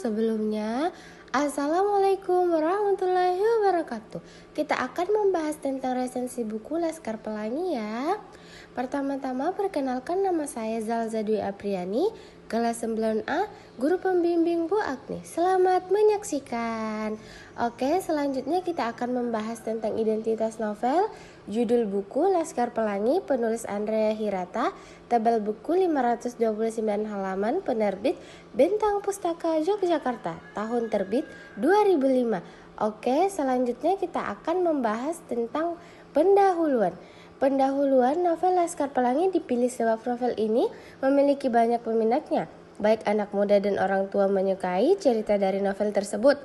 sebelumnya, Assalamualaikum warahmatullahi wabarakatuh. Kita akan membahas tentang resensi buku Laskar Pelangi ya. Pertama-tama perkenalkan, nama saya Zalza Dwi Apriani, kelas 9A, guru pembimbing Bu Agni. Selamat menyaksikan. Oke, selanjutnya kita akan membahas tentang identitas novel. Judul buku Laskar Pelangi, penulis Andrea Hirata, tebal buku 529 halaman, penerbit Bentang Pustaka Yogyakarta, tahun terbit 2005. Oke, selanjutnya kita akan membahas tentang pendahuluan. Pendahuluan novel Laskar Pelangi dipilih sebab novel ini memiliki banyak peminatnya. Baik anak muda dan orang tua menyukai cerita dari novel tersebut.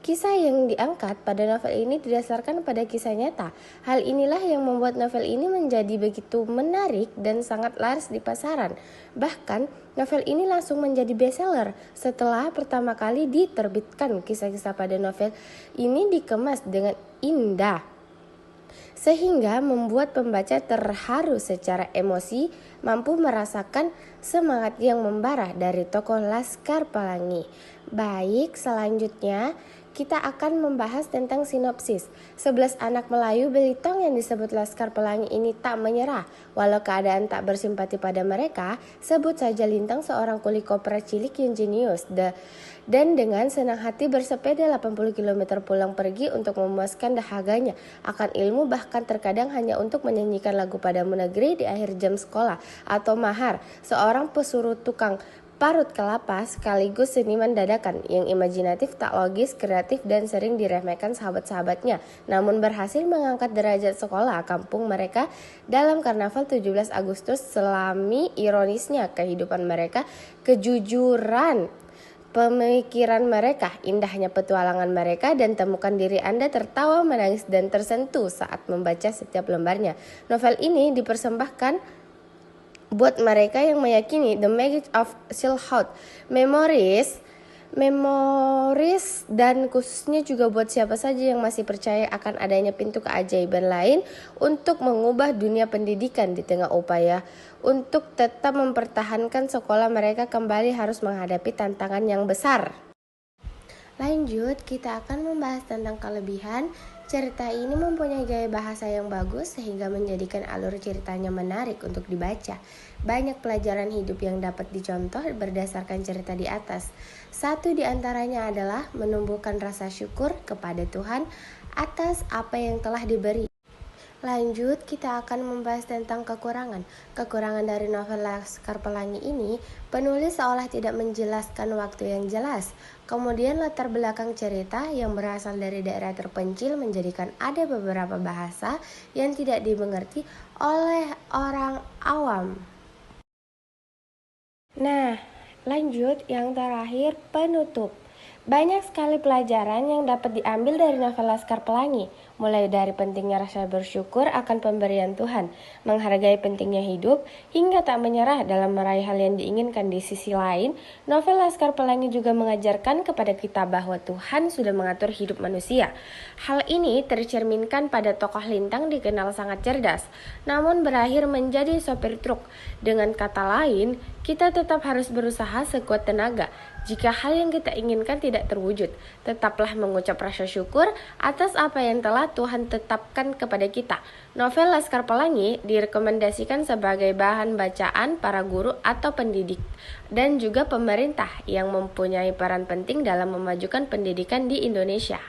Kisah yang diangkat pada novel ini didasarkan pada kisah nyata. Hal inilah yang membuat novel ini menjadi begitu menarik dan sangat laris di pasaran. Bahkan, novel ini langsung menjadi bestseller setelah pertama kali diterbitkan. Kisah-kisah pada novel ini dikemas dengan indah, sehingga membuat pembaca terharu secara emosi, mampu merasakan semangat yang membara dari tokoh Laskar Pelangi. Baik, selanjutnya kita akan membahas tentang sinopsis. 11 anak Melayu Belitung yang disebut Laskar Pelangi ini tak menyerah. Walau keadaan tak bersimpati pada mereka, sebut saja Lintang, seorang kuli koper cilik yang jenius. Dan dengan senang hati bersepeda 80 km pulang pergi untuk memuaskan dahaganya akan ilmu, bahkan terkadang hanya untuk menyanyikan lagu Padamu Negeri di akhir jam sekolah. Atau Mahar, seorang pesuruh tukang parut kelapa sekaligus seniman dadakan yang imajinatif, tak logis, kreatif, dan sering diremehkan sahabat-sahabatnya, namun berhasil mengangkat derajat sekolah kampung mereka dalam Karnaval 17 Agustus. Selami ironisnya kehidupan mereka, kejujuran pemikiran mereka, indahnya petualangan mereka, dan temukan diri Anda tertawa, menangis, dan tersentuh saat membaca setiap lembarnya. Novel ini dipersembahkan buat mereka yang meyakini The Magic of Childhood Memories, dan khususnya juga buat siapa saja yang masih percaya akan adanya pintu keajaiban lain untuk mengubah dunia pendidikan. Di tengah upaya untuk tetap mempertahankan sekolah, mereka kembali harus menghadapi tantangan yang besar. Lanjut, kita akan membahas tentang kelebihan. Cerita ini mempunyai gaya bahasa yang bagus sehingga menjadikan alur ceritanya menarik untuk dibaca. Banyak pelajaran hidup yang dapat dicontoh berdasarkan cerita di atas. Satu di antaranya adalah menumbuhkan rasa syukur kepada Tuhan atas apa yang telah diberi. Lanjut, kita akan membahas tentang kekurangan. Kekurangan dari novel Laskar Pelangi ini, penulis seolah tidak menjelaskan waktu yang jelas. Kemudian latar belakang cerita yang berasal dari daerah terpencil menjadikan ada beberapa bahasa yang tidak dimengerti oleh orang awam. Nah, lanjut yang terakhir, penutup. Banyak sekali pelajaran yang dapat diambil dari novel Laskar Pelangi, mulai dari pentingnya rasa bersyukur akan pemberian Tuhan, menghargai pentingnya hidup, hingga tak menyerah dalam meraih hal yang diinginkan. Di sisi lain, novel Laskar Pelangi juga mengajarkan kepada kita bahwa Tuhan sudah mengatur hidup manusia. Hal ini tercerminkan pada tokoh Lintang, dikenal sangat cerdas, namun berakhir menjadi sopir truk. Dengan kata lain, kita tetap harus berusaha sekuat tenaga. Jika hal yang kita inginkan tidak terwujud, tetaplah mengucap rasa syukur atas apa yang telah Tuhan tetapkan kepada kita. Novel Laskar Pelangi direkomendasikan sebagai bahan bacaan para guru atau pendidik dan juga pemerintah yang mempunyai peran penting dalam memajukan pendidikan di Indonesia.